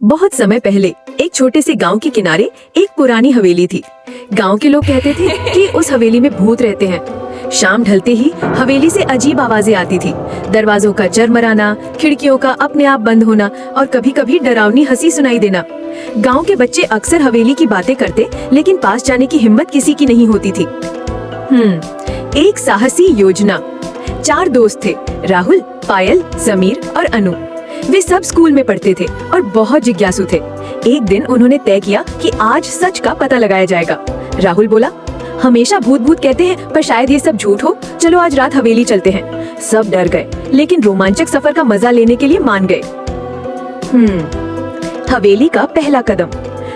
बहुत समय पहले एक छोटे से गांव के किनारे एक पुरानी हवेली थी। गांव के लोग कहते थे कि उस हवेली में भूत रहते हैं। शाम ढलते ही हवेली से अजीब आवाजें आती थी। दरवाजों का चरमराना, खिड़कियों का अपने आप बंद होना और कभी कभी डरावनी हंसी सुनाई देना। गांव के बच्चे अक्सर हवेली की बातें करते, लेकिन पास जाने की हिम्मत किसी की नहीं होती थी। एक साहसी योजना। 4 दोस्त थे, राहुल, पायल, समीर और अनु। वे सब स्कूल में पढ़ते थे और बहुत जिज्ञासु थे। एक दिन उन्होंने तय किया कि आज सच का पता लगाया जाएगा। राहुल बोला, हमेशा भूत भूत कहते हैं, पर शायद ये सब झूठ हो। चलो आज रात हवेली चलते हैं। सब डर गए, लेकिन रोमांचक सफर का मजा लेने के लिए मान गए। हवेली का पहला कदम।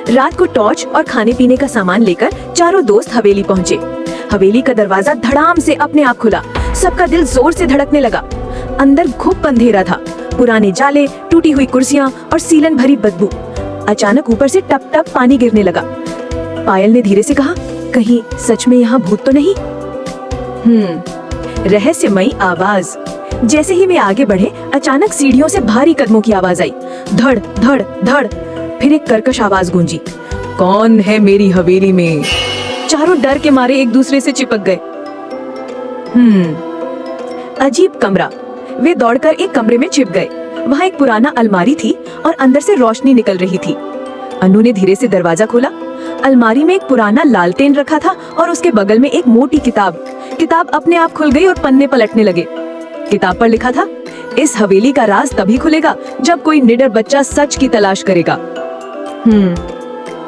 रात को टॉर्च और खाने पीने का सामान लेकर चारों दोस्त हवेली पहुँचे। हवेली का दरवाजा धड़ाम से अपने आप खुला। सबका दिल जोर से धड़कने लगा। अंदर खूब अंधेरा था, पुराने जाले, टूटी हुई कुर्सियां और सीलन भरी बदबू। अचानक ऊपर से टप टप पानी गिरने लगा। पायल ने धीरे से कहा, कहीं सच में यहाँ भूत तो नहीं? रहस्यमयी आवाज। जैसे ही वे आगे बढ़े, अचानक सीढ़ियों से भारी कदमों की आवाज आई। धड़ धड़ धड़। फिर एक कर्कश आवाज गूंजी, कौन है मेरी हवेली में? चारों डर के मारे एक दूसरे से चिपक गए। अजीब कमरा। वे दौड़कर एक कमरे में छिप गए। वहाँ एक पुराना अलमारी थी और अंदर से रोशनी निकल रही थी। अनु ने धीरे से दरवाजा खोला। अलमारी में एक पुराना लालटेन रखा था और उसके बगल में एक मोटी किताब। किताब अपने आप खुल गई और पन्ने पलटने लगे। किताब पर लिखा था, इस हवेली का राज तभी खुलेगा जब कोई निडर बच्चा सच की तलाश करेगा।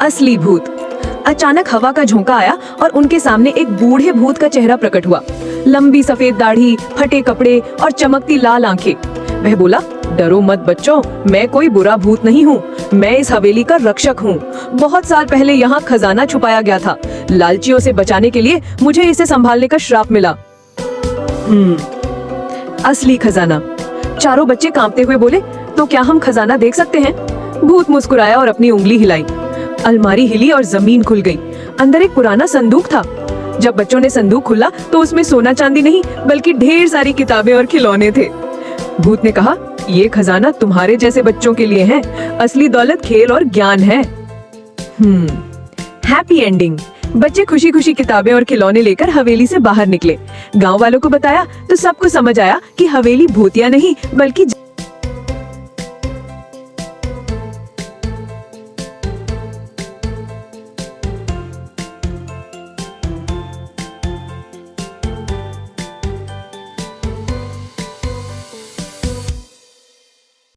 असली भूत। अचानक हवा का झोंका आया और उनके सामने एक बूढ़े भूत का चेहरा प्रकट हुआ। लंबी सफेद दाढ़ी, फटे कपड़े और चमकती लाल आंखें। वह बोला, डरो मत बच्चों, मैं कोई बुरा भूत नहीं हूँ। मैं इस हवेली का रक्षक हूँ। बहुत साल पहले यहाँ खजाना छुपाया गया था। लालचियों से बचाने के लिए मुझे इसे संभालने का श्राप मिला। असली खजाना। चारों बच्चे कांपते हुए बोले, तो क्या हम खजाना देख सकते हैं? भूत मुस्कुराया और अपनी उंगली हिलाई। अलमारी हिली और जमीन खुल गई। अंदर एक पुराना संदूक था। जब बच्चों ने संदूक खोला तो उसमें सोना चांदी नहीं, बल्कि ढेर सारी किताबें और खिलौने थे। भूत ने कहा, ये खजाना तुम्हारे जैसे बच्चों के लिए है। असली दौलत खेल और ज्ञान है। Happy ending. बच्चे खुशी खुशी किताबें और खिलौने लेकर हवेली से बाहर निकले। गांव वालों को बताया तो सबको समझ आया कि हवेली भूतिया नहीं बल्कि